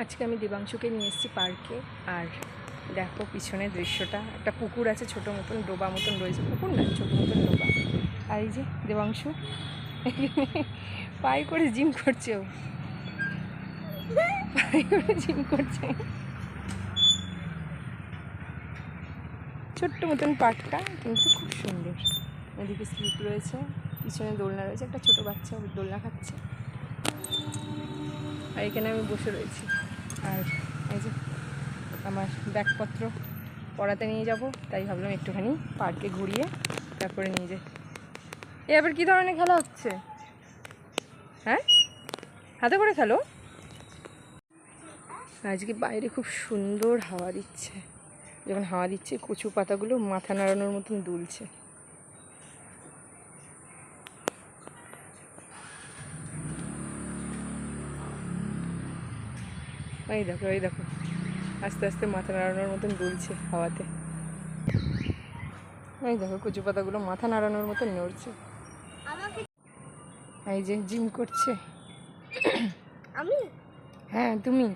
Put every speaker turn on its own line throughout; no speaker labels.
আজকে আমি দেবাংশুকে নিয়ে এসেছি পার্কে। আর দেখো পিছনের দৃশ্যটা, একটা পুকুর আছে, ছোটো মতন ডোবা মতন রয়েছে, পুকুর না ছোটো মতন ডোবা। আর এই যে দেবাংশু পায়ে করে জিম করছে, ও পায়ে করে জিম করছে। ছোট্ট মতন পার্কটা কিন্তু খুব সুন্দর। এদিকে স্লিপ রয়েছে, পিছনে দোলনা রয়েছে, একটা ছোটো বাচ্চা দোলনা খাচ্ছে। আর এখানে আমি বসে রয়েছি। আর এই যে আমার ব্যাগপত্র পড়াতে নিয়ে যাব, তাই ভাবলাম একটুখানি পার্কে ঘুরিয়ে তারপরে নিয়ে যাই। এ আবার কী ধরনের খেলা হচ্ছে? হ্যাঁ, হাতে করে খেলো। আজকে বাইরে খুব সুন্দর হাওয়া দিচ্ছে। যখন হাওয়া দিচ্ছে কচু পাতাগুলো মাথা নাড়ানোর মতন দুলছে। এই দেখো, এই দেখো, আস্তে আস্তে মাথা নাড়ানোর মতন দুলছে হাওয়াতে। এই দেখো কচু পাতাগুলো মাথা নাড়ানোর মতন নড়ছে। এই যে জিম করছে।
আমি?
হ্যাঁ তুমি।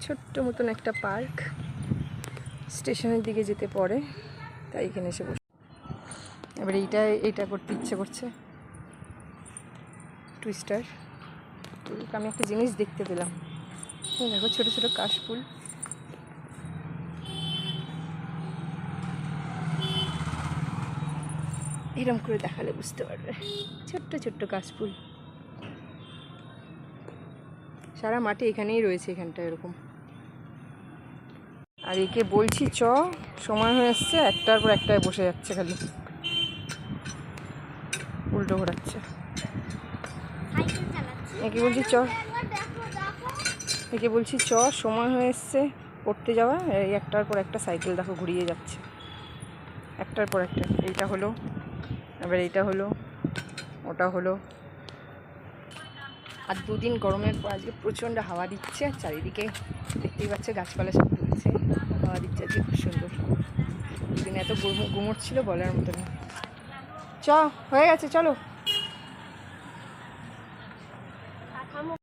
ছোট্ট মতন একটা পার্ক, স্টেশনের দিকে যেতে পড়ে, তাই এখানে এসে বসে। এবার এইটা করতে ইচ্ছে করছে, টুইস্টার। আমি একটা জিনিস দেখতে পেলাম, দেখো ছোটো ছোটো কাশফুল। এরম করে দেখালে বুঝতে পারবে, ছোট্ট ছোট্ট কাশফুল সারা মাঠে এখানেই রয়েছে, এখানটা এরকম। আর একে বলছি চ, সময় হয়ে এসছে, একটার পর একটায় বসে যাচ্ছে, খালি উল্টো ঘোরাচ্ছে। একে বলছি চ, একে বলছি চ, সময় হয়ে এসছে পড়তে যাওয়া, এই একটার পর একটা সাইকেল দেখো ঘুরিয়ে যাচ্ছে, একটার পর একটা। এইটা হলো, এবার এইটা হলো, ওটা হলো। আর দুদিন গরমের পর আজকে প্রচণ্ড হাওয়া দিচ্ছে, চারিদিকে দেখতেই পাচ্ছে গাছপালা সব তুলছে, হাওয়া দিচ্ছে আজকে খুব সুন্দর। দুদিন এত গুমোট ছিল বলার মতো না। চ, হয়ে গেছে, চলো।